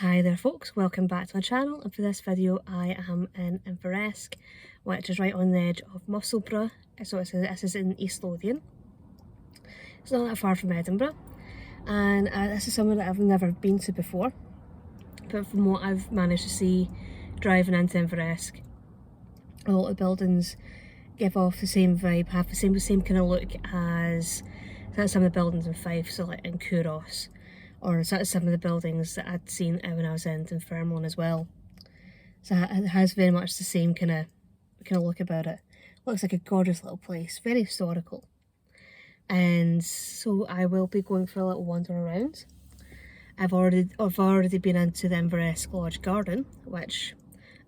Hi there folks, welcome back to my channel, and for this video I am in Inveresk, which is right on the edge of Musselburgh, so this is in East Lothian. It's not that far from Edinburgh, and this is somewhere that I've never been to before, but from what I've managed to see driving into Inveresk, a lot of buildings give off the same vibe, have the same kind of look as some of the buildings in Fife, so like in Couros, or some of the buildings that I'd seen when I was in Dunfermline as well. So it has very much the same kind of look about it. Looks like a gorgeous little place, very historical. And so I will be going for a little wander around. I've already been into the Inveresk Village garden, which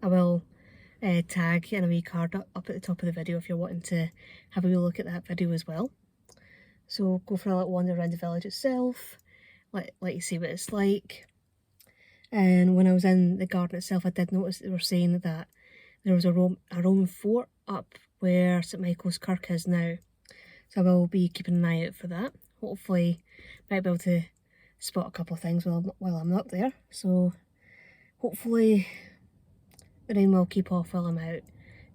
I will tag in a wee card up at the top of the video if you're wanting to have a wee look at that video as well. So go for a little wander around the village itself, let you see what it's like. And when I was in the garden itself, I did notice they were saying that there was a Roman fort up where St Michael's Kirk is now. So I will be keeping an eye out for that. Hopefully might be able to spot a couple of things while I'm up there. So hopefully the rain will keep off while I'm out,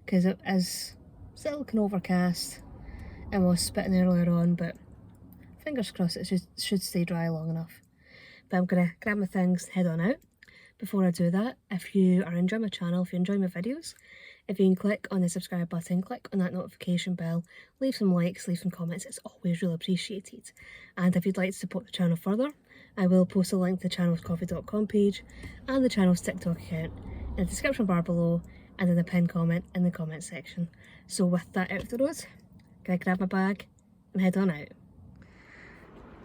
because it is still looking overcast and was spitting earlier on, but fingers crossed it should stay dry long enough. But I'm going to grab my things, head on out. Before I do that, if you are enjoying my channel, if you enjoy my videos, if you can click on the subscribe button, click on that notification bell, leave some likes, leave some comments, it's always really appreciated. And if you'd like to support the channel further, I will post a link to the channel's coffee.com page and the channel's TikTok account in the description bar below and in the pinned comment in the comment section. So with that out of the road, I'm going to grab my bag and head on out.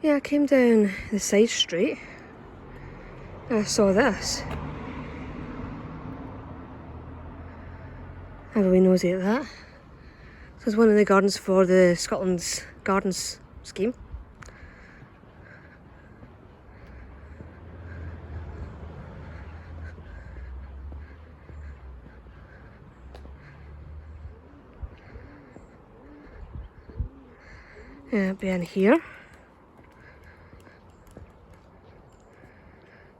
Yeah, I came down the side street and I saw this. Have a wee nosy at that. So it's one of the gardens for the Scotland's Gardens scheme. Yeah, be in here.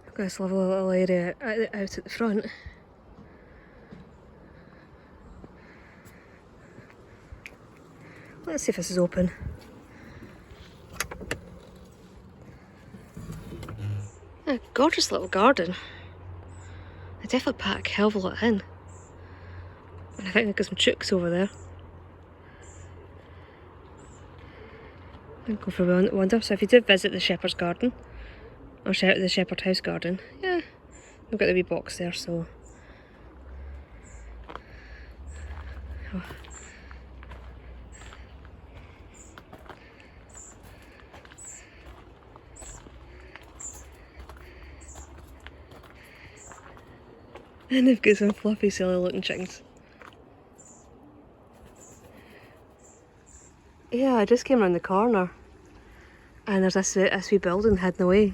I've got this lovely little area out at the front. Let's see if this is open. A gorgeous little garden. I definitely pack a hell of a lot in. And I think I've got some chooks over there. I'll go for a wander. So if you did visit the Shepherd's Garden, or the Shepherd House Garden, yeah, we've got the wee box there, so. Oh. And they've got some fluffy, silly looking chickens. Yeah, I just came around the corner and there's this wee building hidden away.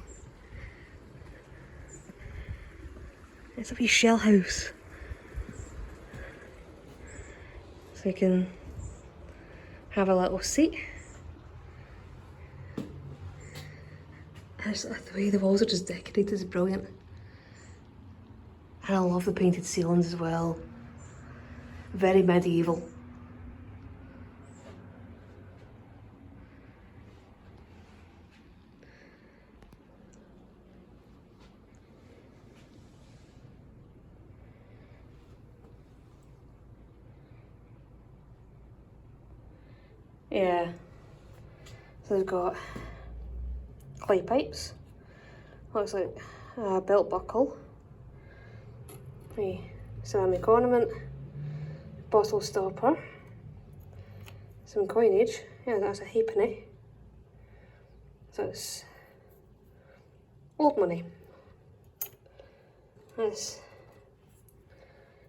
It's a wee shell house. So you can have a little seat. And the way the walls are just decorated is brilliant. And I love the painted ceilings as well. Very medieval. Yeah. So they've got clay pipes. Looks like a belt buckle. A ceramic ornament, bottle stopper, some coinage. Yeah, that's a halfpenny. So it's old money. That's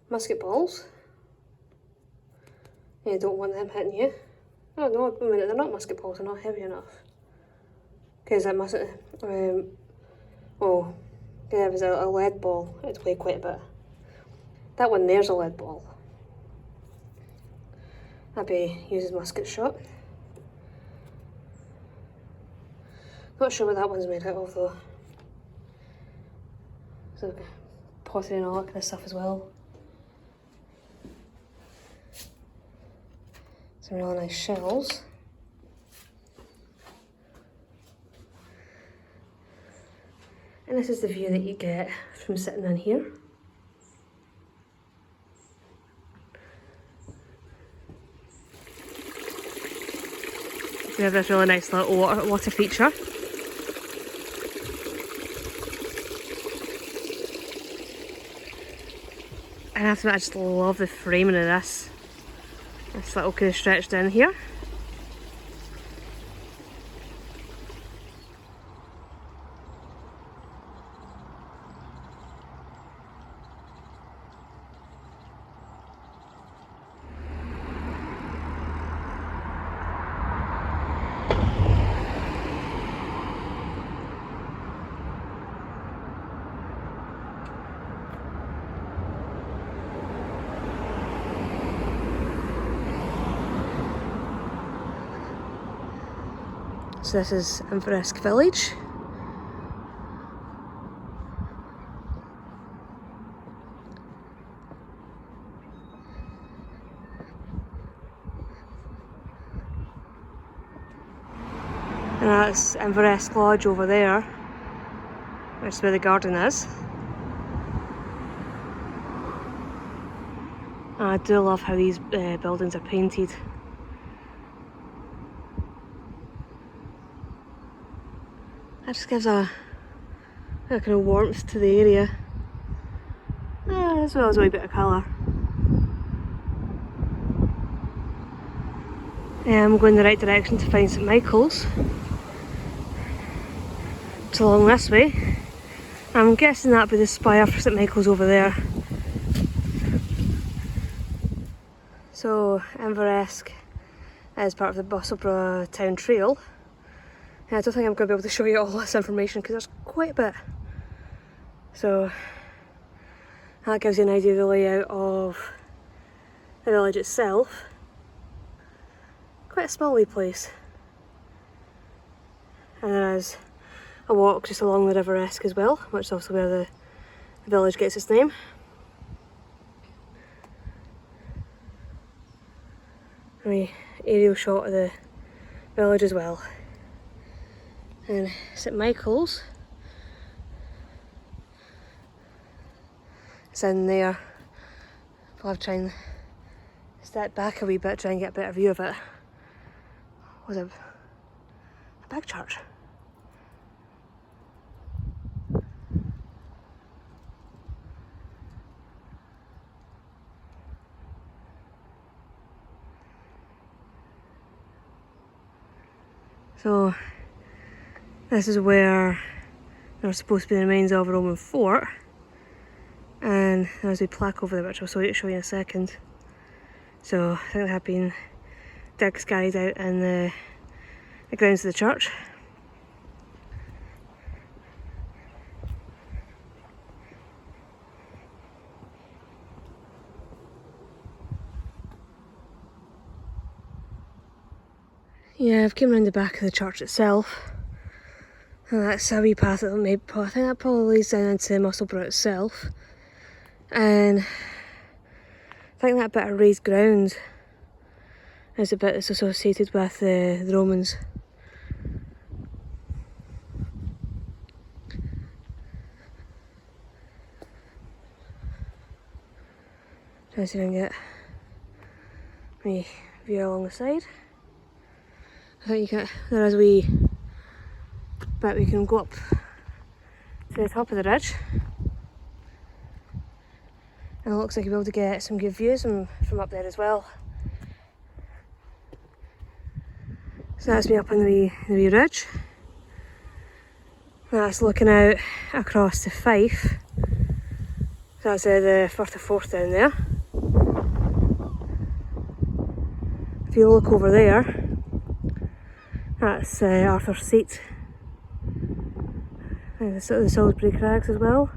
musket balls. You don't want them hitting you. Oh no, wait a minute, they're not musket balls, they're not heavy enough. Because that mustn't, oh, yeah, if it was a lead ball, it'd weigh quite a bit. That one there's a lead ball. That'd be used as musket shot. Not sure what that one's made out of though. So pottery and all that kind of stuff as well. Some really nice shells. And this is the view that you get from sitting in here. We have this really nice little water feature. And I have to admit, I just love the framing of this. This little kind of stretch down here. So this is Inveresk Village. And that's Inveresk Lodge over there, which is where the garden is. And I do love how these buildings are painted. That just gives a kind of warmth to the area, as well as a wee bit of colour. I'm going the right direction to find St Michael's. It's along this way. I'm guessing that'll be the spire for St Michael's over there. So Inveresk is part of the Musselburgh town trail. I don't think I'm going to be able to show you all this information because there's quite a bit. So that gives you an idea of the layout of the village itself. Quite a small wee place. And there is a walk just along the River Esk as well, which is also where the village gets its name. A wee aerial shot of the village as well. And St Michael's is in there. I'll have to try and step back a wee bit, try and get a better view of it. Was a big church. So this is where there was supposed to be the remains of a Roman fort, and there's a plaque over there which I'll show you in a second. So I think there have been digs carried out in the grounds of the church. Yeah, I've come around the back of the church itself. And that's a wee path that I think that probably leads down into Musselburgh itself. And I think that bit of raised ground is a bit that's associated with the Romans. Try to see if I can get my view along the side. I think there is a wee bit we can go up to the top of the ridge, and it looks like you'll be able to get some good views from up there as well. So that's me up on the wee ridge. That's looking out across to Fife. So that's the Firth of Forth down there. If you look over there, that's Arthur's Seat. And the Salisbury Crags as well.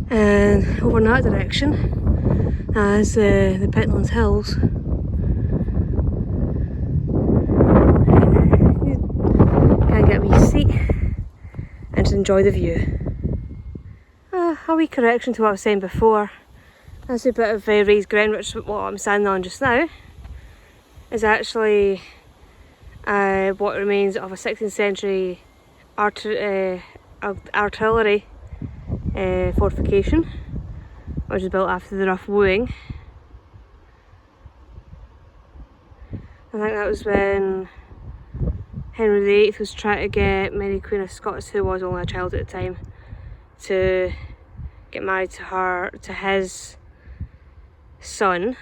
And over in that direction is the Pentlands Hills. You can get a wee seat into enjoy the view. A wee correction to what I was saying before. That's a bit of raised ground, which is what I'm standing on just now, is actually what remains of a 16th century artillery fortification, which was built after the Rough Wooing. I think that was when Henry VIII was trying to get Mary Queen of Scots, who was only a child at the time, to get married to his son.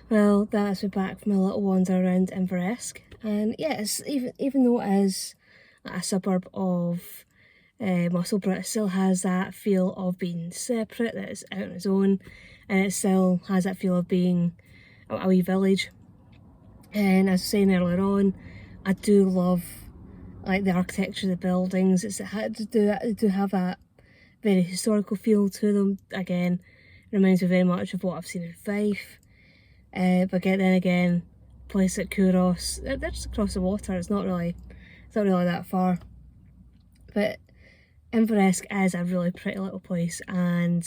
Well, that's me back from a little wander around Inveresk, and yeah, it's even though it is a suburb of Musselburgh, it still has that feel of being separate, that it's out on its own, and it still has that feel of being a wee village. And as I was saying earlier on, I do love like the architecture of the buildings. They do have that very historical feel to them. Again, reminds me very much of what I've seen in Fife. But then again, a place like Kouros, they're just across the water. It's not really that far. But Inveresk is a really pretty little place, and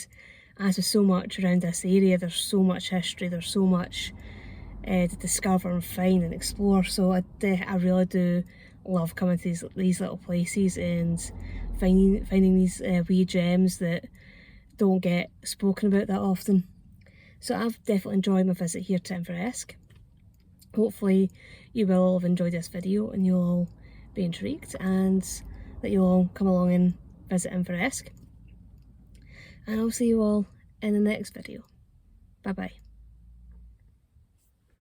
as there's so much around this area, there's so much history, there's so much to discover and find and explore. So I really do love coming to these little places and finding these wee gems that don't get spoken about that often. So I've definitely enjoyed my visit here to Inveresk. Hopefully you will all have enjoyed this video and you'll all be intrigued, and that you'll all come along and visit Inveresk. And I'll see you all in the next video. Bye bye.